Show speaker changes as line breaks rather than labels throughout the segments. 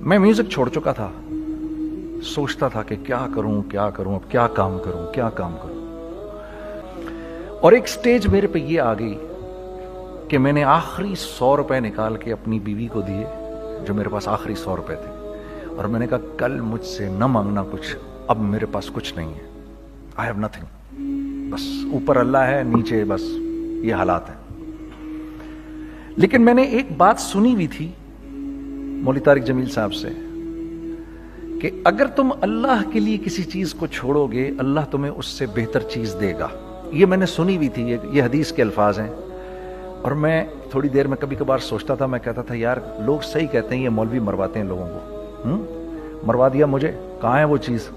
میں میوزک چھوڑ چکا تھا, سوچتا تھا کہ کیا کروں, اب کیا کام کروں. اور ایک سٹیج میرے پہ یہ آ گئی کہ میں نے آخری 100 روپے نکال کے اپنی بیوی کو دیے, جو میرے پاس آخری 100 روپے تھے, اور میں نے کہا کل مجھ سے نہ مانگنا کچھ, اب میرے پاس کچھ نہیں ہے, I have nothing, بس اوپر اللہ ہے, نیچے بس یہ حالات ہیں. لیکن میں نے ایک بات سنی ہوئی تھی مولوی طارق جمیل صاحب سے کہ اگر تم اللہ کے لیے کسی چیز کو چھوڑو گے, اللہ تمہیں اس سے بہتر چیز دے گا. یہ میں نے سنی ہوئی تھی, یہ حدیث کے الفاظ ہیں. اور میں تھوڑی دیر میں کبھی کبھار سوچتا تھا, میں کہتا تھا یار لوگ صحیح کہتے ہیں, یہ مولوی مرواتے ہیں لوگوں کو, مروا دیا مجھے, کہاں ہے وہ چیز.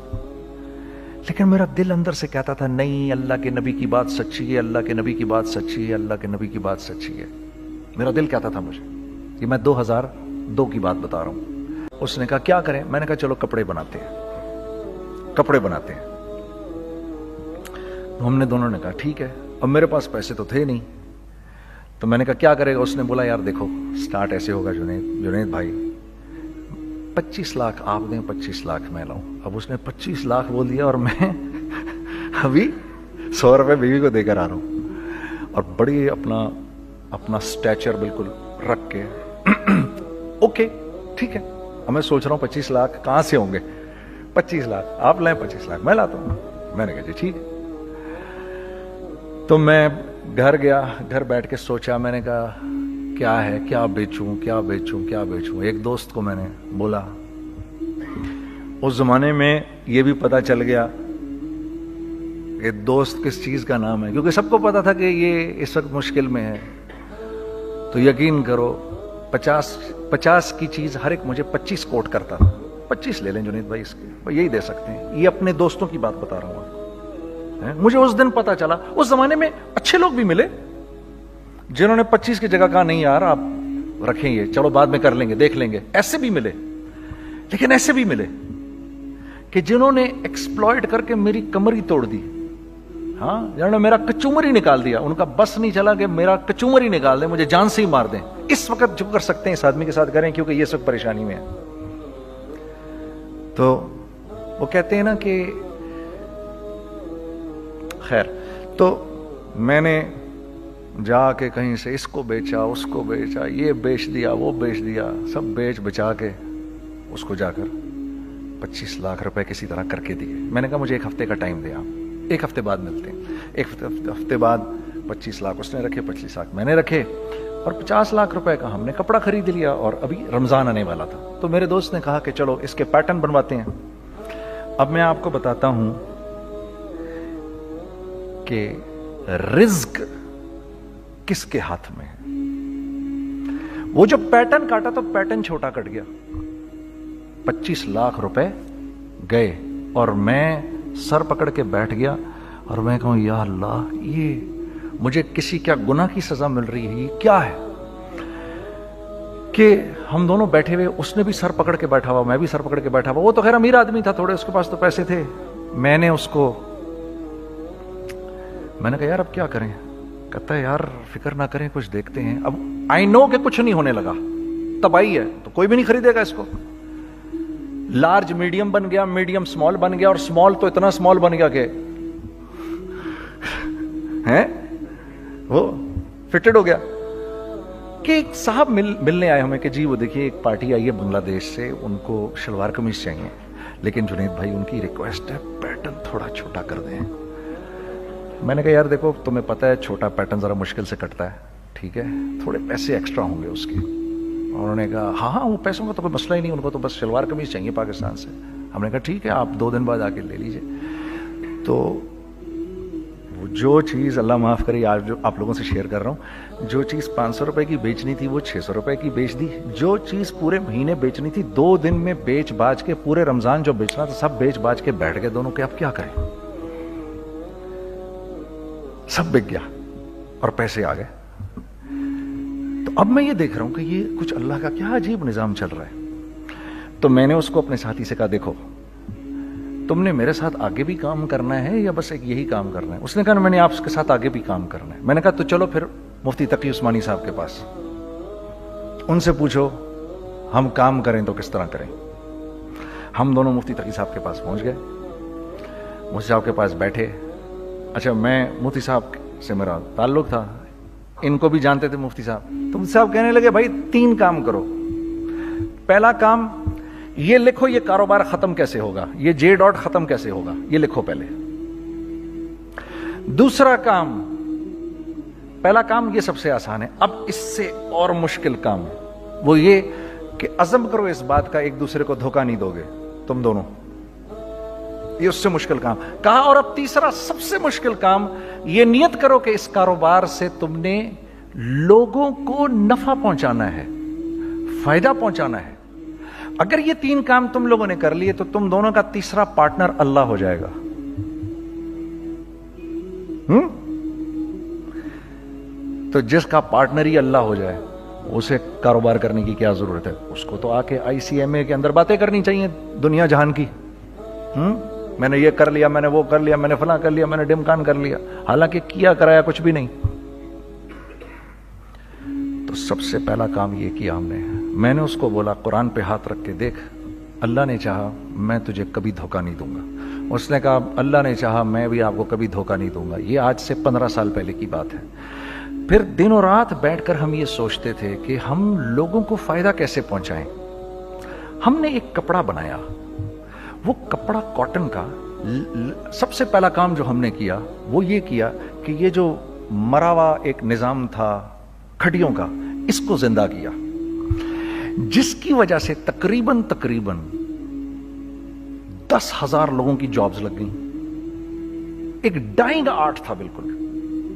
لیکن میرا دل اندر سے کہتا تھا نہیں, اللہ کے نبی کی بات سچی ہے, اللہ کے نبی کی بات سچی ہے, اللہ کے نبی کی بات سچی ہے. میرا دل کہتا تھا مجھے, یہ میں 2002 کی بات بتا رہا ہوں. اس نے کہا کیا کریں, میں نے کہا چلو کپڑے بناتے ہیں. ہم نے دونوں نے کہا ٹھیک ہے. اب میرے پاس پیسے تو تھے نہیں, تو میں نے کہا کیا کرے گا. اس نے بولا یار دیکھو سٹارٹ ایسے ہوگا جنید بھائی, 25 لاکھ آپ دیں, 25 لاکھ میں لاؤں. اب اس نے 25 لاکھ بول دیا, اور میں ابھی 100 روپے بیوی کو دے کر آ رہا ہوں, اور بڑی اپنا سٹیچر بالکل رکھ کے اوکے ٹھیک ہے. اب میں سوچ رہا ہوں 25 لاکھ کہاں سے ہوں گے, 25 لاکھ آپ لیں, 25 لاکھ میں لاتا ہوں. میں نے کہا جی ٹھیک ہے. تو میں گھر گیا, گھر بیٹھ کے سوچا, میں نے کہا کیا ہے, کیا بیچوں. ایک دوست کو میں نے بولا, اس زمانے میں یہ بھی پتا چل گیا کہ دوست کس چیز کا نام ہے, کیونکہ سب کو پتا تھا کہ یہ اس وقت مشکل میں ہے. تو یقین کرو 50 کی چیز ہر ایک مجھے 25 کوٹ کرتا تھا. 25 لے لیں جنید بھائی, اس کے یہی دے سکتے ہیں. یہ اپنے دوستوں کی بات بتا رہا ہوں. مجھے اس دن پتا چلا, اس زمانے میں اچھے لوگ بھی ملے جنہوں نے 25 کی جگہ کہا نہیں یار آپ رکھیں, یہ چلو بعد میں کر لیں گے, دیکھ لیں گے. ایسے بھی ملے, لیکن ایسے بھی ملے کہ جنہوں نے ایکسپلائٹ کر کے میری کمر ہی توڑ دی. ہاں, جنہوں نے میرا کچومر ہی نکال دیا. ان کا بس نہیں چلا کہ میرا کچومر ہی نکال دیں, مجھے جان سے ہی مار دیں. اس وقت جو کر سکتے ہیں اس آدمی کے ساتھ کریں, کیونکہ یہ اس وقت پریشانی میں ہے. تو وہ کہتے ہیں نا کہ خیر, تو میں نے جا کے کہیں سے اس کو بیچا, اس کو بیچا, یہ بیچ دیا, وہ بیچ دیا, سب بیچ بچا کے اس کو جا کر 25 لاکھ روپے کسی طرح کر کے دیے. میں نے کہا مجھے 1 ہفتے کا ٹائم دے, آپ 1 ہفتے بعد ملتے ہیں. 1 ہفتے بعد 25 لاکھ اس نے رکھے, 25 لاکھ میں نے رکھے, اور 50 لاکھ روپے کا ہم نے کپڑا خرید لیا. اور ابھی رمضان آنے والا تھا, تو میرے دوست نے کہا کہ چلو اس کے پیٹرن بنواتے ہیں. اب میں آپ کو بتاتا ہوں کہ رزق کس کے ہاتھ میں ہے. وہ جو پیٹرن کاٹا تو پیٹرن چھوٹا کٹ گیا, 25 لاکھ روپے گئے, اور میں سر پکڑ کے بیٹھ گیا, اور میں کہوں یا اللہ, یہ مجھے کسی کیا گناہ کی سزا مل رہی ہے, یہ کیا ہے. کہ ہم دونوں بیٹھے ہوئے, اس نے بھی سر پکڑ کے بیٹھا ہوا, میں بھی سر پکڑ کے بیٹھا ہوا. وہ تو خیر امیر آدمی تھا تھوڑے, اس کے پاس تو پیسے تھے. میں نے کہا یار اب کیا کریں. کہتا ہے یار فکر نہ کریں, کچھ دیکھتے ہیں. اب آئی نو کہ کچھ نہیں ہونے لگا, تباہی ہے, تو کوئی بھی نہیں خریدے گا اس کو. لارج میڈیم بن گیا, میڈیم سمال بن گیا, اور سمال تو اتنا سمال بن گیا کہ وہ فٹڈ ہو گیا. کہ ایک صاحب ملنے آئے ہمیں کہ جی وہ دیکھیے ایک پارٹی آئی ہے بنگلہ دیش سے, ان کو شلوار قمیض چاہیے, لیکن جنید بھائی ان کی ریکویسٹ ہے پیٹرن تھوڑا چھوٹا کر دیں. میں نے کہا یار دیکھو تمہیں پتہ ہے چھوٹا پیٹرن ذرا مشکل سے کٹتا ہے, ٹھیک ہے, تھوڑے پیسے ایکسٹرا ہوں گے اس کے. انہوں نے کہا ہاں وہ پیسوں کا تو کوئی مسئلہ ہی نہیں, ان کو تو بس شلوار قمیض چاہیے پاکستان سے. ہم نے کہا ٹھیک ہے آپ 2 دن بعد آ کے لے لیجئے. تو وہ جو چیز اللہ معاف کرے آج جو آپ لوگوں سے شیئر کر رہا ہوں, جو چیز 500 روپے کی بیچنی تھی وہ 600 روپے کی بیچ دی. جو چیز پورے مہینے بیچنی تھی 2 دن میں بیچ باج کے, پورے رمضان جو بیچنا تھا سب بیچ باج کے بیٹھ گئے دونوں کہ اب کیا کریں. سب بک گیا اور پیسے آ گئے. تو اب میں یہ دیکھ رہا ہوں کہ یہ کچھ اللہ کا کیا عجیب نظام چل رہا ہے. تو میں نے اس کو اپنے ساتھی سے کہا دیکھو تم نے میرے ساتھ آگے بھی کام کرنا ہے یا بس ایک یہی کام کرنا ہے. اس نے کہا میں نے آپ کے ساتھ آگے بھی کام کرنا ہے. میں نے کہا تو چلو پھر مفتی تقی عثمانی صاحب کے پاس, ان سے پوچھو ہم کام کریں تو کس طرح کریں. ہم دونوں مفتی تقی صاحب کے پاس پہنچ گئے, مفتی صاحب کے پاس بیٹھے. اچھا میں مفتی صاحب سے میرا تعلق تھا, ان کو بھی جانتے تھے مفتی صاحب. تو مفتی صاحب کہنے لگے بھائی 3 کام کرو. پہلا کام یہ لکھو یہ کاروبار ختم کیسے ہوگا, یہ جے ڈاٹ ختم کیسے ہوگا, یہ لکھو پہلے. دوسرا کام, پہلا کام یہ سب سے آسان ہے, اب اس سے اور مشکل کام وہ یہ کہ عزم کرو اس بات کا ایک دوسرے کو دھوکہ نہیں دو گے تم دونوں, یہ اس سے مشکل کام کہا. اور اب تیسرا سب سے مشکل کام, یہ نیت کرو کہ اس کاروبار سے تم نے لوگوں کو نفع پہنچانا ہے, فائدہ پہنچانا ہے. اگر یہ 3 کام تم لوگوں نے کر لیے تو تم دونوں کا تیسرا پارٹنر اللہ ہو جائے گا. تو جس کا پارٹنر ہی اللہ ہو جائے اسے کاروبار کرنے کی کیا ضرورت ہے؟ اس کو تو آ کے ICMA کے اندر باتیں کرنی چاہیے دنیا جہان کی. میں نے یہ کر لیا, میں نے وہ کر لیا, میں نے فلاں کر لیا, میں نے ڈمکان کر لیا, حالانکہ کیا کرایا کچھ بھی نہیں. تو سب سے پہلا کام یہ کیا ہم نے. میں نے اس کو بولا قرآن پہ ہاتھ رکھ کے دیکھ, اللہ نے چاہا میں تجھے کبھی دھوکہ نہیں دوں گا. اس نے کہا اللہ نے چاہا میں بھی آپ کو کبھی دھوکہ نہیں دوں گا. یہ آج سے 15 سال پہلے کی بات ہے. پھر دن و رات بیٹھ کر ہم یہ سوچتے تھے کہ ہم لوگوں کو فائدہ کیسے پہنچائیں. ہم نے ایک کپڑا بنایا, وہ کپڑا کاٹن کا. سب سے پہلا کام جو ہم نے کیا وہ یہ کیا کہ یہ جو مرا ہوا ایک نظام تھا کھڑیوں کا, اس کو زندہ کیا, جس کی وجہ سے تقریباً 10,000 لوگوں کی جابز لگ گئیں. ایک ڈائنگ آرٹ تھا بالکل.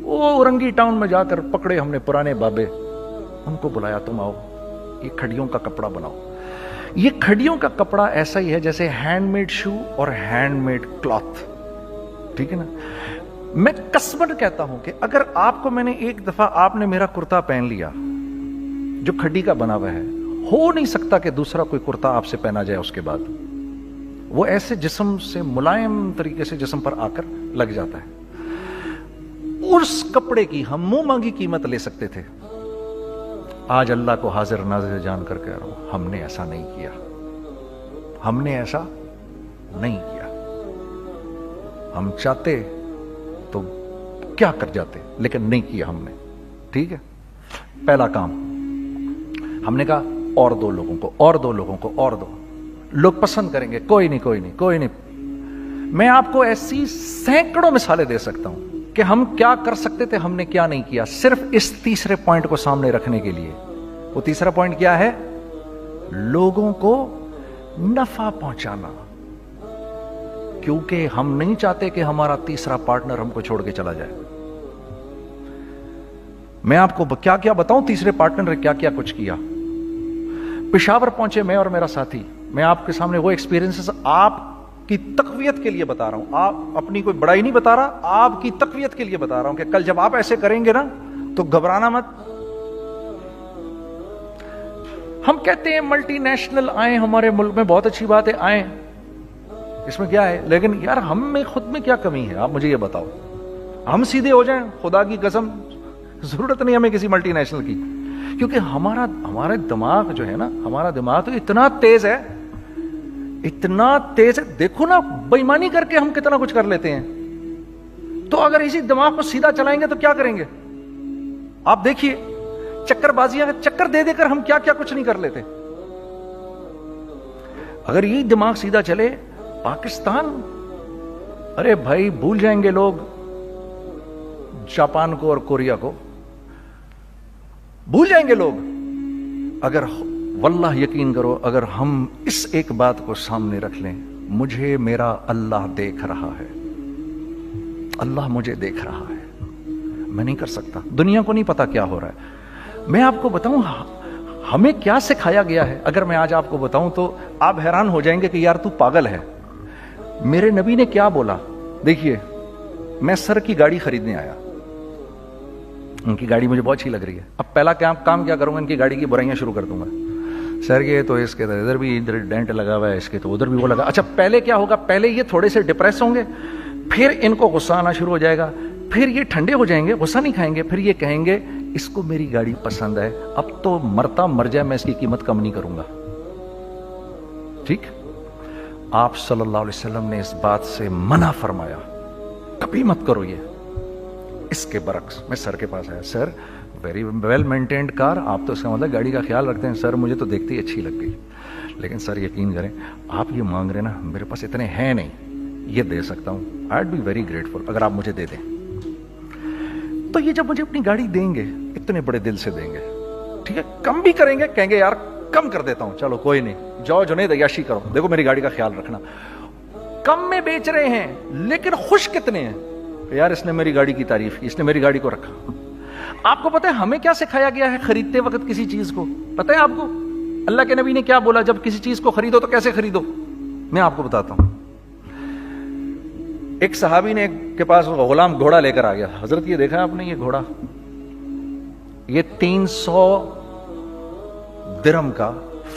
وہ اورنگی ٹاؤن میں جا کر پکڑے ہم نے پرانے بابے, ان کو بلایا تم آؤ یہ کھڑیوں کا کپڑا بناؤ. یہ کھڑیوں کا کپڑا ایسا ہی ہے جیسے ہینڈ میڈ شو اور ہینڈ میڈ کلاتھ, ٹھیک ہے نا. میں قسمن کہتا ہوں کہ اگر آپ کو میں نے ایک دفعہ آپ نے میرا کرتا پہن لیا جو کھڑی کا بنا ہوا ہے, ہو نہیں سکتا کہ دوسرا کوئی کرتا آپ سے پہنا جائے اس کے بعد. وہ ایسے جسم سے ملائم طریقے سے جسم پر آ کر لگ جاتا ہے. اس کپڑے کی ہم منہ مانگی قیمت لے سکتے تھے. آج اللہ کو حاضر ناظر جان کر کہہ رہا ہوں, ہم نے ایسا نہیں کیا. ہم نے ایسا نہیں کیا. ہم چاہتے تو کیا کر جاتے, لیکن نہیں کیا ہم نے. ٹھیک ہے, پہلا کام ہم نے کہا اور 2 لوگوں کو, اور 2 لوگوں کو, اور 2 لوگ پسند کریں گے. کوئی نہیں کوئی نہیں کوئی نہیں. میں آپ کو ایسی سینکڑوں مثالیں دے سکتا ہوں کہ ہم کیا کر سکتے تھے, ہم نے کیا نہیں کیا, صرف اس تیسرے پوائنٹ کو سامنے رکھنے کے لیے. وہ تیسرا پوائنٹ کیا ہے؟ لوگوں کو نفع پہنچانا. کیونکہ ہم نہیں چاہتے کہ ہمارا تیسرا پارٹنر ہم کو چھوڑ کے چلا جائے. میں آپ کو کیا کیا بتاؤں, تیسرے پارٹنر نے کیا کیا کچھ کیا. پشاور پہنچے میں اور میرا ساتھی. میں آپ کے سامنے وہ ایکسپیرینسز آپ کی تقویت کے لیے بتا رہا ہوں, آپ اپنی کوئی بڑائی نہیں بتا رہا, آپ کی تقویت کے لیے بتا رہا ہوں کہ کل جب آپ ایسے کریں گے نا تو گھبرانا مت. ہم کہتے ہیں ملٹی نیشنل آئیں ہمارے ملک میں, بہت اچھی بات ہے, آئیں, اس میں کیا ہے, لیکن یار ہم میں خود میں کیا کمی ہے, آپ مجھے یہ بتاؤ. ہم سیدھے ہو جائیں, خدا کی قسم ضرورت نہیں ہمیں کسی ملٹی نیشنل کی. کیونکہ ہمارا دماغ جو ہے نا, ہمارا دماغ تو اتنا تیز ہے, اتنا تیز ہے. دیکھو نا بے ایمانی کر کے ہم کتنا کچھ کر لیتے ہیں. تو اگر اسی دماغ کو سیدھا چلائیں گے تو کیا کریں گے آپ دیکھیے. چکر بازیاں چکر دے دے کر ہم کیا کیا کچھ نہیں کر لیتے. اگر یہ دماغ سیدھا چلے, پاکستان, ارے بھائی بھول جائیں گے لوگ جاپان کو اور کوریا کو, بھول جائیں گے لوگ. اگر واللہ یقین کرو, اگر ہم اس ایک بات کو سامنے رکھ لیں, مجھے میرا اللہ دیکھ رہا ہے, اللہ مجھے دیکھ رہا ہے, میں نہیں کر سکتا. دنیا کو نہیں پتا کیا ہو رہا ہے. میں آپ کو بتاؤں ہمیں کیا سکھایا گیا ہے, اگر میں آج آپ کو بتاؤں تو آپ حیران ہو جائیں گے کہ یار تو پاگل ہے. میرے نبی نے کیا بولا, دیکھیے میں سر کی گاڑی خریدنے آیا, ان کی گاڑی مجھے بہت اچھی لگ رہی ہے. اب پہلا کام کیا کروں گا, ان کی گاڑی کی برائیاں شروع کر دوں گا. سر یہ تو اس کے ادھر بھی ادھر ڈینٹ لگا ہوا ہے, اس کے تو ادھر بھی وہ لگا. اچھا پہلے کیا ہوگا, پہلے یہ تھوڑے سے ڈپریس ہوں گے, پھر ان کو غصہ آنا شروع ہو جائے گا, پھر یہ ٹھنڈے ہو جائیں گے, غصہ نہیں کھائیں گے, پھر یہ کہیں گے اس کو میری گاڑی پسند ہے, اب تو مرتا مر جائے میں اس کی قیمت کم نہیں کروں گا. ٹھیک. آپ صلی اللہ علیہ وسلم نے اس بات سے منع فرمایا, کبھی مت کرو یہ. اس کے برعکس میں سر کے پاس آیا, سر ویری ویل مینٹینڈ کار, آپ تو اس کا مطلب گاڑی کا خیال رکھتے ہیں. سر مجھے تو دیکھتے ہی اچھی لگ گئی, لیکن سر یقین کریں آپ یہ مانگ رہے نا, میرے پاس اتنے ہیں نہیں, یہ دے سکتا ہوں. I would be very grateful اگر آپ مجھے دے دیں. تو یہ جب مجھے اپنی گاڑی دیں گے اتنے بڑے دل سے دیں گے, ٹھیک ہے, کم بھی کریں گے, کہیں گے یار کم کر دیتا ہوں, چلو کوئی نہیں, جاؤ جنید عیاشی کرو, دیکھو میری گاڑی کا خیال رکھنا. کم میں بیچ رہے ہیں لیکن خوش کتنے ہیں, یار اس نے میری گاڑی کی تعریف کی, اس نے میری گاڑی کو رکھا. آپ کو پتہ ہے ہمیں کیا سکھایا گیا ہے خریدتے وقت کسی چیز کو؟ پتہ ہے آپ کو اللہ کے نبی نے کیا بولا جب کسی چیز کو خریدو تو کیسے خریدو؟ میں آپ کو بتاتا ہوں. ایک صحابی نے کے پاس غلام گھوڑا لے کر آ گیا. حضرت یہ دیکھا آپ نے, یہ گھوڑا یہ 300 درہم کا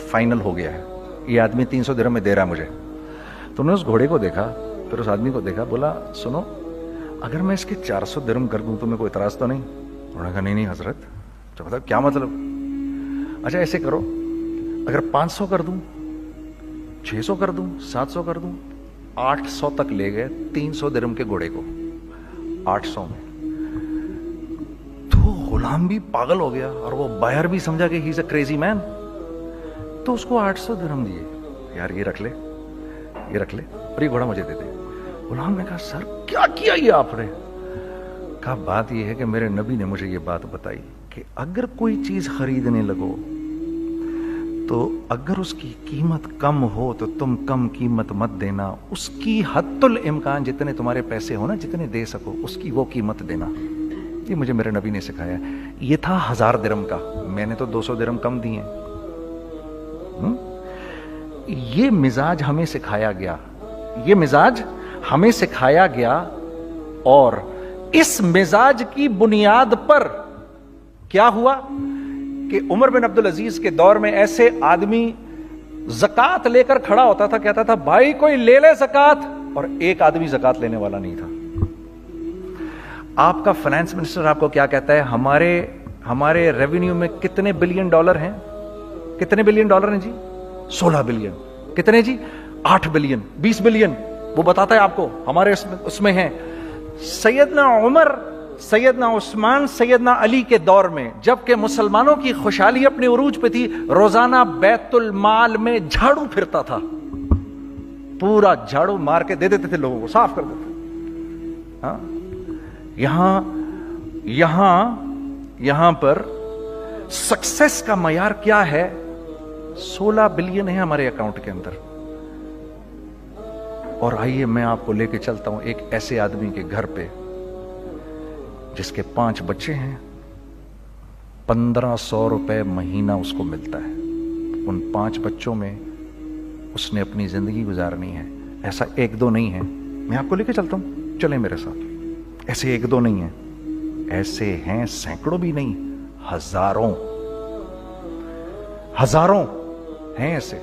فائنل ہو گیا ہے, یہ آدمی 300 درہم میں دے رہا ہے مجھے. تو نے اس گھوڑے کو دیکھا, پھر اس آدمی کو دیکھا, بولا سنو اگر میں اس کے 400 درہم کر دوں تو میں کوئی اعتراض تو نہیں؟ انہوں نے کہا نہیں حضرت. تو مطلب کیا مطلب؟ اچھا ایسے کرو, اگر 500 کر دوں, 600 کر دوں, 700 کر دوں. 800 تک لے گئے 300 درہم کے گھوڑے کو, 800 میں. تو غلام بھی پاگل ہو گیا اور وہ بائر بھی سمجھا کہ ہی از اے کریزی مین. تو اس کو 800 درہم دیے, یار یہ رکھ لے, یہ رکھ لے, اور یہ گھوڑا مجھے دے دے. غلام نے کہا سر کیا کیا یہ آپ نے؟ کہا بات یہ ہے کہ میرے نبی نے مجھے یہ بات بتائی کہ اگر کوئی چیز خریدنے لگو تو اگر اس کی قیمت کم ہو تو تم کم قیمت مت دینا, اس کی حد الامکان جتنے تمہارے پیسے ہو نا, جتنے دے سکو اس کی وہ قیمت دینا. یہ مجھے میرے نبی نے سکھایا. یہ تھا 1000 درہم کا, میں نے تو 200 درہم کم دیے. یہ مزاج ہمیں سکھایا گیا, یہ مزاج ہمیں سکھایا گیا. اور اس مزاج کی بنیاد پر کیا ہوا کہ عمر بن عبدالعزیز کے دور میں ایسے آدمی زکات لے کر کھڑا ہوتا تھا, کہتا تھا بھائی کوئی لے لے زکات, اور ایک آدمی زکات لینے والا نہیں تھا. آپ کا فائنانس منسٹر آپ کو کیا کہتا ہے, ہمارے ریونیو میں کتنے بلین ڈالر ہیں؟ کتنے بلین ڈالر ہیں جی؟ 16 بلین. کتنے جی؟ 8 بلین, 20 بلین. وہ بتاتا ہے آپ کو ہمارے اس میں ہیں. سیدنا عمر, سیدنا عثمان, سیدنا علی کے دور میں جب کہ مسلمانوں کی خوشحالی اپنے عروج پہ تھی, روزانہ بیت المال میں جھاڑو پھرتا تھا, پورا جھاڑو مار کے دے دیتے تھے لوگوں کو, صاف کر دیتے. ہاں یہاں پر سکسیس کا معیار کیا ہے؟ 16 بلین ہے ہمارے اکاؤنٹ کے اندر. اور آئیے میں آپ کو لے کے چلتا ہوں ایک ایسے آدمی کے گھر پہ جس کے 5 بچے ہیں, 1500 روپے مہینہ اس کو ملتا ہے. ان 5 بچوں میں اس نے اپنی زندگی گزارنی ہے. ایسا 1-2 نہیں ہے, میں آپ کو لے کے چلتا ہوں, چلیں میرے ساتھ. ایسے 1-2 نہیں ہیں, ایسے ہیں سینکڑوں بھی نہیں, ہزاروں ہیں ایسے.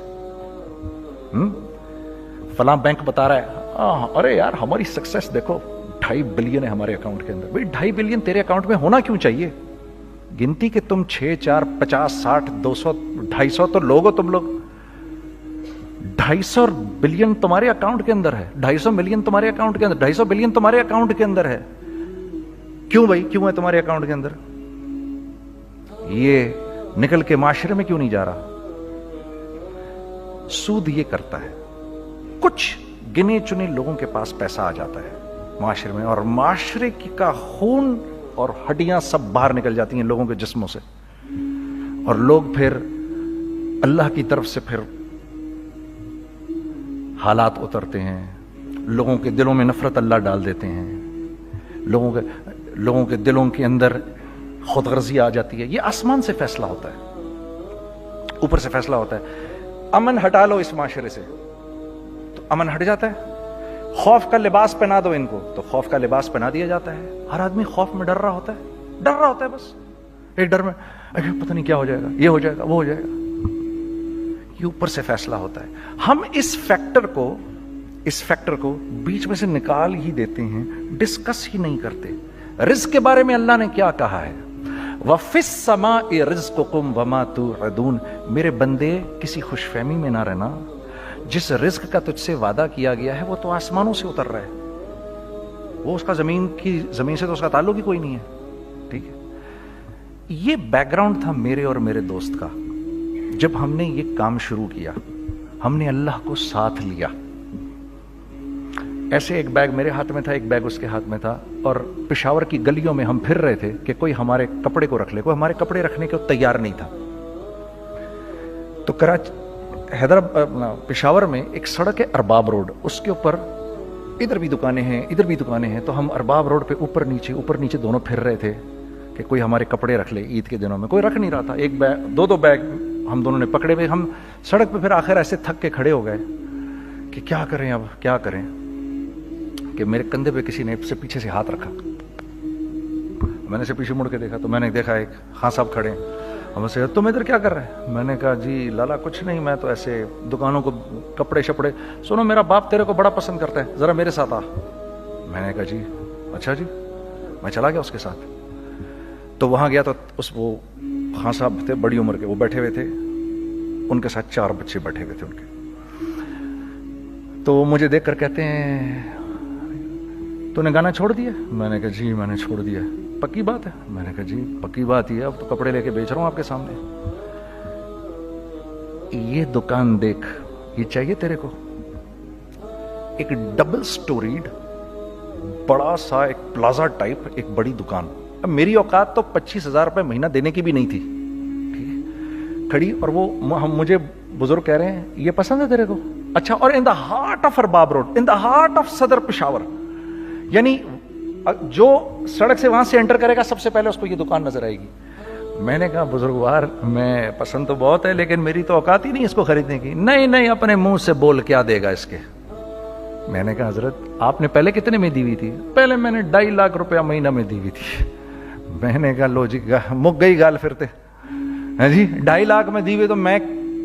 فلاں بینک بتا رہا ہے ارے یار ہماری سکسیس دیکھو 2.5 بلین ہے ہمارے اکاؤنٹ کے اندر. بھائی 2.5 بلین تیرے اکاؤنٹ میں ہونا کیوں چاہیے؟ گنتی کہ تم 6, 4, 50, 60, 200, 250 تو لوگ ہو تم لوگ. 250 بلین تمہارے اکاؤنٹ کے اندر ہے, 250 ملین تمہارے اکاؤنٹ کے اندر, 250 بلین تمہارے اکاؤنٹ کے اندر ہے. کیوں بھائی, کیوں ہے تمہارے اکاؤنٹ کے اندر؟ یہ نکل کے معاشرے میں کیوں نہیں جا رہا؟ سود یہ کرتا ہے, کچھ گنے چنے لوگوں کے پاس پیسہ آ جاتا ہے معاشرے میں, اور معاشرے کا خون اور ہڈیاں سب باہر نکل جاتی ہیں لوگوں کے جسموں سے, اور لوگ پھر اللہ کی طرف سے پھر حالات اترتے ہیں, لوگوں کے دلوں میں نفرت اللہ ڈال دیتے ہیں, لوگوں کے دلوں کے اندر خود غرضی آ جاتی ہے. یہ آسمان سے فیصلہ ہوتا ہے, اوپر سے فیصلہ ہوتا ہے. امن ہٹا لو اس معاشرے سے تو امن ہٹ جاتا ہے. خوف کا لباس پہنا دو ان کو تو خوف کا لباس پہنا دیا جاتا ہے. ہر آدمی خوف میں ڈر رہا ہوتا ہے, بس ایک ڈر میں پتہ نہیں کیا ہو جائے گا, یہ ہو جائے گا, وہ ہو جائے گا. یہ اوپر سے فیصلہ ہوتا ہے. ہم اس فیکٹر کو بیچ میں سے نکال ہی دیتے ہیں, ڈسکس ہی نہیں کرتے. رزق کے بارے میں اللہ نے کیا کہا ہے؟ وَفِي السَّمَاءِ رِزْقُكُمْ وَمَا تُوعَدُونَ. میرے بندے کسی خوش فہمی میں نہ رہنا, جس رزق کا تجھ سے وعدہ کیا گیا ہے وہ تو آسمانوں سے اتر رہا ہے، وہ اس کا زمین سے تو اس کا تعلق ہی کوئی نہیں ہے، ٹھیک ہے۔ یہ بیک گراؤنڈ تھا میرے اور میرے دوست کا۔ جب ہم نے یہ کام شروع کیا، ہم نے اللہ کو ساتھ لیا۔ ایسے ایک بیگ میرے ہاتھ میں تھا، ایک بیگ اس کے ہاتھ میں تھا، اور پشاور کی گلیوں میں ہم پھر رہے تھے کہ کوئی ہمارے کپڑے کو رکھ لے، کوئی ہمارے کپڑے رکھنے کو تیار نہیں تھا۔ تو پشاور میں ایک سڑک ہے ارباب روڈ، اس کے اوپر ادھر بھی دکانیں ہیں ادھر بھی دکانیں ہیں، تو ہم ارباب روڈ پہ اوپر نیچے دونوں پھر رہے تھے کہ کوئی ہمارے کپڑے رکھ لے۔ عید کے دنوں میں کوئی رکھ نہیں رہا تھا، ایک بیگ دو بیگ ہم دونوں نے پکڑے ہوئے۔ ہم سڑک پہ پھر آخر ایسے تھک کے کھڑے ہو گئے کہ کیا کریں، اب کیا کریں، کہ میرے کندھے پہ کسی نے سے پیچھے سے ہاتھ رکھا۔ میں نے سے پیچھے مڑ کے دیکھا تو میں نے دیکھا ایک خان صاحب کھڑے ہیں۔ ہم سے تم ادھر کیا کر رہے ہیں؟ میں نے کہا جی لالا کچھ نہیں، میں تو ایسے دکانوں کو کپڑے شپڑے، سنو میرا باپ تیرے کو بڑا پسند کرتا ہے، ذرا میرے ساتھ آ۔ میں نے کہا جی اچھا جی، میں چلا گیا اس کے ساتھ۔ تو وہاں گیا تو وہ خان صاحب تھے بڑی عمر کے، وہ بیٹھے ہوئے تھے، ان کے ساتھ 4 بچے بیٹھے ہوئے تھے ان کے۔ تو وہ مجھے دیکھ کر کہتے ہیں تو نے گانا چھوڑ دیا؟ میں نے کہا جی میں نے چھوڑ دیا۔ پکی بات ہے؟ میں نے کہا جی پکی بات ہی ہے، اب تو کپڑے لے کے بیچ رہا ہوں آپ کے سامنے۔ یہ دکان دیکھ، یہ چاہیے تیرے کو؟ ایک ڈبل سٹوریڈ بڑا سا ایک پلازا ٹائپ ایک بڑی دکان۔ اب میری اوقات تو 25,000 روپے مہینہ دینے کی بھی نہیں تھی، کھڑی، اور وہ مجھے بزرگ کہہ رہے ہیں یہ پسند ہے تیرے کو؟ اچھا، اور in the heart of Arbab road, in the heart of Saddar Peshawar, یعنی جو سڑک سے وہاں سے انٹر کرے گا سب سے پہلے اس کو یہ دکان نظر آئے گی۔ میں نے کہا بزرگوار میں پسند تو بہت ہے لیکن میری تو اوقات ہی نہیں اس کو خریدنے کی۔ نہیں اپنے منہ سے بول، کیا دے گا اس کے؟ میں نے کہا حضرت آپ نے پہلے کتنے میں دی ہوئی تھی؟ پہلے میں نے 2.5 لاکھ روپیہ مہینہ میں دی ہوئی تھی۔ میں نے کہا لو جی مک گئی گال پھرتے ہیں جی، 2.5 لاکھ میں دی ہوئی تو میں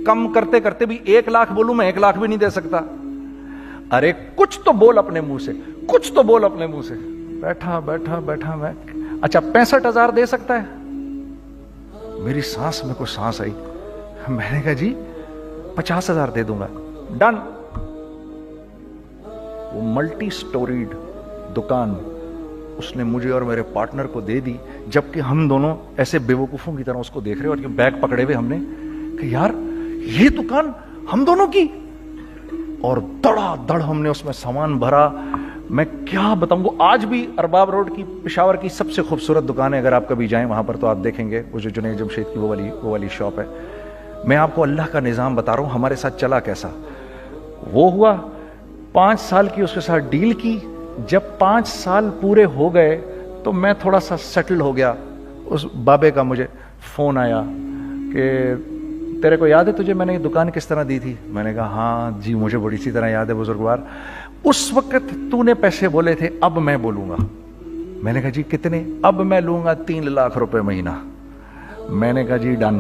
کم کرتے کرتے بھی 1 لاکھ بولوں، میں 1 لاکھ بھی نہیں دے سکتا۔ ارے کچھ تو بول اپنے منہ سے، کچھ تو بول اپنے منہ سے۔ بیٹھا میں، اچھا 65,000 دے سکتا ہے؟ میری سانس میں کوئی سانس آئی، میں نے کہا جی 50,000 دے دوں گا، ڈن۔ وہ ملٹی سٹوریڈ دکان اس نے مجھے اور میرے پارٹنر کو دے دی، جبکہ ہم دونوں ایسے بیوقوفوں کی طرح اس کو دیکھ رہے، اور بیگ پکڑے ہوئے ہم نے کہ یار یہ دکان ہم دونوں کی، اور دڑا دڑ ہم نے اس میں سامان بھرا۔ میں کیا بتاؤں، وہ آج بھی ارباب روڈ کی پشاور کی سب سے خوبصورت دکان ہے، اگر آپ کبھی جائیں وہاں پر تو آپ دیکھیں گے، وہ جو جنید جمشید کی وہ والی شاپ ہے۔ میں آپ کو اللہ کا نظام بتا رہا ہوں ہمارے ساتھ چلا کیسا۔ وہ ہوا 5 سال کی اس کے ساتھ ڈیل کی، جب 5 سال پورے ہو گئے تو میں تھوڑا سا سیٹل ہو گیا۔ اس بابے کا مجھے فون آیا کہ تیرے کو یاد ہے تجھے میں نے یہ دکان کس طرح دی تھی؟ میں نے کہا ہاں جی مجھے بڑی سی طرح یاد ہے بزرگوار، اس وقت تو نے پیسے بولے تھے، اب میں بولوں گا۔ میں نے کہا جی کتنے؟ اب میں لوں گا 3 لاکھ روپے مہینہ۔ میں نے کہا جی ڈن،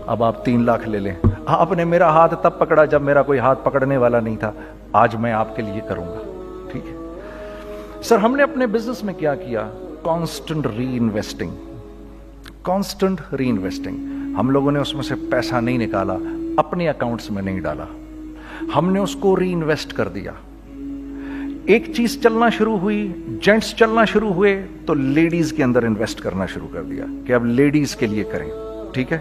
اب آپ 3 لاکھ لے لیں۔ آپ نے میرا ہاتھ تب پکڑا جب میرا کوئی ہاتھ پکڑنے والا نہیں تھا، آج میں آپ کے لیے کروں گا، ٹھیک ہے سر۔ ہم نے اپنے بزنس میں کیا کیا؟ کانسٹنٹ ری انویسٹنگ۔ ہم لوگوں نے اس میں سے پیسہ نہیں نکالا، اپنے اکاؤنٹس میں نہیں ڈالا، ہم نے اس کو ری انویسٹ کر دیا۔ ایک چیز چلنا شروع ہوئی، جینٹس چلنا شروع ہوئے، تو لیڈیز کے اندر انویسٹ کرنا شروع کر دیا کہ اب لیڈیز کے لیے کریں، ٹھیک ہے۔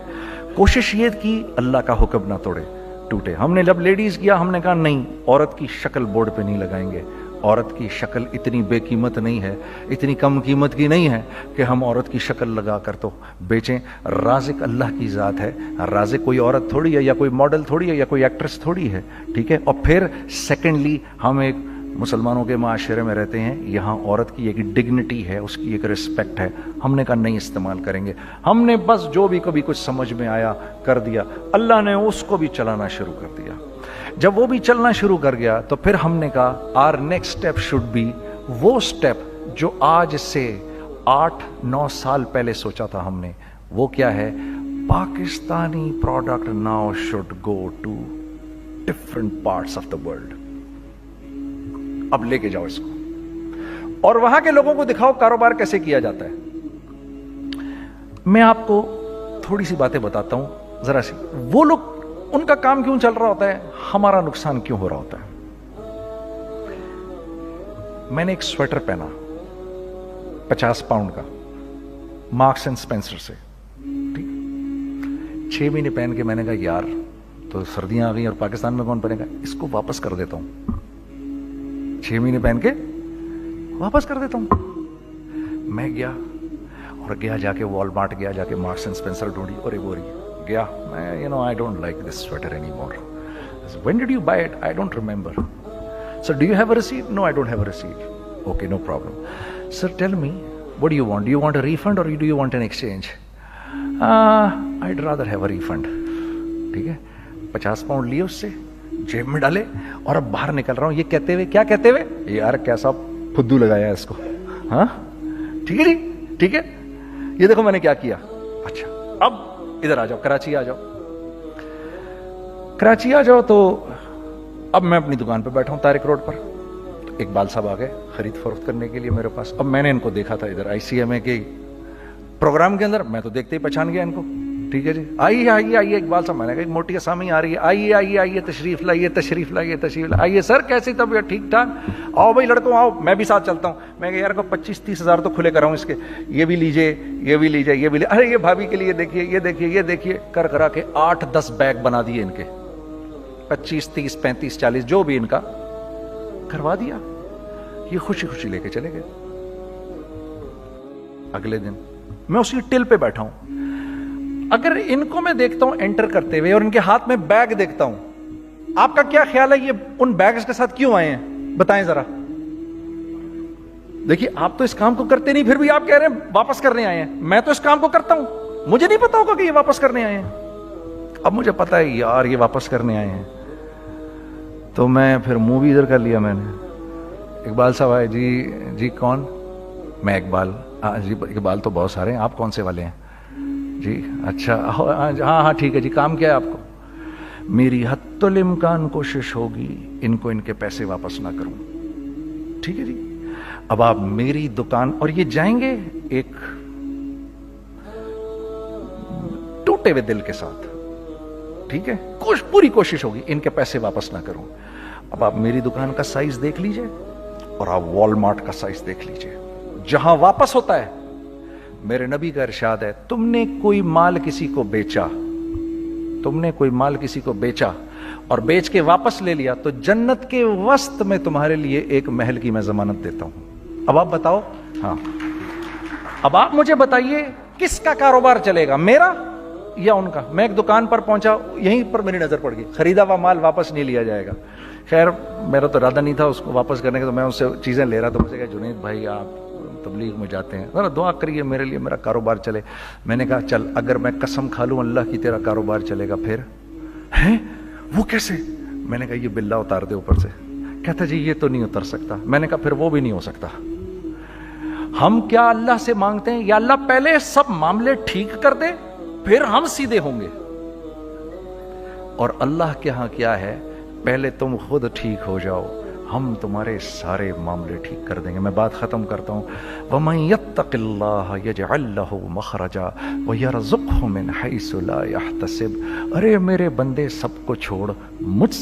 کوشش یہ کی اللہ کا حکم نہ ٹوٹے۔ ہم نے جب لیڈیز کیا، ہم نے کہا نہیں، عورت کی شکل بورڈ پہ نہیں لگائیں گے، عورت کی شکل اتنی بے قیمت نہیں ہے، اتنی کم قیمت کی نہیں ہے کہ ہم عورت کی شکل لگا کر تو بیچیں۔ رازق اللہ کی ذات ہے، رازق کوئی عورت تھوڑی ہے، یا کوئی ماڈل تھوڑی ہے، یا کوئی ایکٹریس تھوڑی ہے، ٹھیک ہے۔ اور پھر سیکنڈلی ہم ایک مسلمانوں کے معاشرے میں رہتے ہیں، یہاں عورت کی ایک ڈگنیٹی ہے، اس کی ایک رسپیکٹ ہے، ہم نے کہا نہیں استعمال کریں گے۔ ہم نے بس جو بھی کبھی کچھ سمجھ میں آیا کر دیا، اللہ نے اس کو بھی چلانا شروع کر دیا۔ جب وہ بھی چلنا شروع کر گیا تو پھر ہم نے کہا are next step should be, وہ اسٹیپ جو آج سے 8-9 سال پہلے سوچا تھا ہم نے، وہ کیا ہے؟ Pakistani product now should go to different parts of the world. اب لے کے جاؤ اس کو، اور وہاں کے لوگوں کو دکھاؤ کاروبار کیسے کیا جاتا ہے۔ میں آپ کو تھوڑی سی باتیں بتاتا ہوں ذرا سی۔ وہ لوگ ان کا کام کیوں چل رہا ہوتا ہے, ہمارا نقصان کیوں ہو رہا ہوتا ہے. میں نے ایک سویٹر پہنا 50 پاؤنڈ کا, مارکس اینڈ اسپینسر سے, ٹھیک, 6 مہینے پہن کے میں نے کہا یار تو سردیاں آ گئی اور پاکستان میں کون پہنے گا, اس کو واپس کر دیتا ہوں. 6 مہینے پہن کے واپس کر دیتا ہوں. میں گیا اور جا کے وال مارٹ گیا, جا کے مارکس اینڈ اسپینسر ڈھونڈی اور ایک بوری گیا. میں I don't like this sweater anymore. When did you buy it? I don't remember. Sir, do you have a receipt? No, I don't have a receipt. Okay, no problem. Sir, tell me, what do you want? Do you want a refund or do you want an exchange? I'd rather have a refund. ٹھیک ہے, 50 pound لیے اس سے, جیب میں ڈالے اور اب باہر نکل رہا ہوں, یہ کہتے ہوئے, کیا کہتے ہوئے, یار کیسا پھدو لگایا اس کو. ہاں ٹھیک ہے جی, ٹھیک ہے, یہ دیکھو میں نے کیا کیا. اچھا اب ادھر آ جاؤ, کراچی آ جاؤ. کراچی آ جاؤ تو اب میں اپنی دکان پہ بیٹھا ہوں طارق روڈ پر. اقبال صاحب آ گئے خرید فروخت کرنے کے لیے میرے پاس. اب میں نے ان کو دیکھا تھا ادھر ICMA کے پروگرام کے اندر, میں تو دیکھتے ہی پہچان گیا ان کو. ٹھیک ہے جی, آئیے آئیے آئیے اقبال صاحب. میں نے کہا ایک موٹی اسامی آ رہی ہے, آئیے آئیے آئیے, تشریف لائیے تشریف لائیے تشریف لائیے. آئیے سر, کیسی طبیعت, ٹھیک ٹھاک, آؤ بھائی لڑکوں آؤ, میں بھی ساتھ چلتا ہوں. میں کہا یار کو 25-30 ہزار تو کھلے کراؤں اس کے, یہ بھی لیجیے یہ بھی لیجیے یہ بھی لیجیے. ارے یہ بھابھی کے لیے دیکھیے, یہ دیکھیے یہ دیکھیے, کر کرا کے 8-10 بیگ بنا دیے ان کے, 25, 30, 35, 40 جو بھی ان کا کروا دیا. یہ خوشی خوشی لے کے چلے گئے. اگلے دن میں اسی ٹل پہ بیٹھا ہوں. اگر ان کو میں دیکھتا ہوں انٹر کرتے ہوئے اور ان کے ہاتھ میں بیگ دیکھتا ہوں, آپ کا کیا خیال ہے یہ ان بیگز کے ساتھ کیوں آئے ہیں, بتائیں ذرا. دیکھیے آپ تو اس کام کو کرتے نہیں, پھر بھی آپ کہہ رہے ہیں واپس کرنے آئے ہیں. میں تو اس کام کو کرتا ہوں, مجھے نہیں پتا ہوگا کہ یہ واپس کرنے آئے ہیں. اب مجھے پتا ہے یار یہ واپس کرنے آئے ہیں, تو میں پھر منہ بھی ادھر کر لیا. میں نے, اقبال صاحب آئے, جی کون, میں اقبال. جی اقبال تو بہت سارے ہیں, آپ کون سے والے ہیں جی, اچھا ہاں ٹھیک ہے جی, کام کیا ہے آپ کو. میری حتی الامکان کوشش ہوگی ان کو ان کے پیسے واپس نہ کروں. ٹھیک ہے جی, اب آپ میری دکان, اور یہ جائیں گے ایک ٹوٹے ہوئے دل کے ساتھ, ٹھیک ہے, پوری کوشش ہوگی ان کے پیسے واپس نہ کروں. اب آپ میری دکان کا سائز دیکھ لیجئے اور آپ وال مارٹ کا سائز دیکھ لیجئے, جہاں واپس ہوتا ہے. میرے نبی کا ارشاد ہے, تم نے کوئی مال کسی کو بیچا, تم نے کوئی مال کسی کو بیچا اور بیچ کے واپس لے لیا, تو جنت کے وسط میں تمہارے لیے ایک محل کی میں ضمانت دیتا ہوں. اب آپ بتاؤ, ہاں اب آپ مجھے بتائیے کس کا کاروبار چلے گا, میرا یا ان کا. میں ایک دکان پر پہنچا, یہیں پر میری نظر پڑ گئی, خریدا ہوا مال واپس نہیں لیا جائے گا. خیر میرا تو ارادہ نہیں تھا اس کو واپس کرنے کا, تو میں اس سے چیزیں لے رہا. تو مجھے کہا جنید بھائی آپ تبلیغ میں جاتے ہیں, ذرا دعا کریے میرے لیے, میرا کاروبار چلے. میں نے کہا چل, اگر میں قسم کھا لوں اللہ کی تیرا کاروبار چلے گا, پھر ہیں وہ کیسے. میں نے کہا یہ بلا اتار دے اوپر سے. کہتا جی یہ تو نہیں اتر سکتا. میں نے کہا پھر وہ بھی نہیں ہو سکتا. ہم کیا اللہ سے مانگتے ہیں, یا اللہ پہلے سب معاملے ٹھیک کر دے پھر ہم سیدھے ہوں گے. اور اللہ کے ہاں کیا ہے, پہلے تم خود ٹھیک ہو جاؤ, ہم تمہارے سارے معاملے ٹھیک کر دیں گے. میں بات ختم کرتا ہوں. وَمَن يَتَّقِ اللَّهَ يَجْعَل لَّهُ مَخْرَجًا وَيَرْزُقْهُ مِنْ حَيْثُ لَا يَحْتَسِبُ. ارے میرے بندے سب کو چھوڑ, مجھ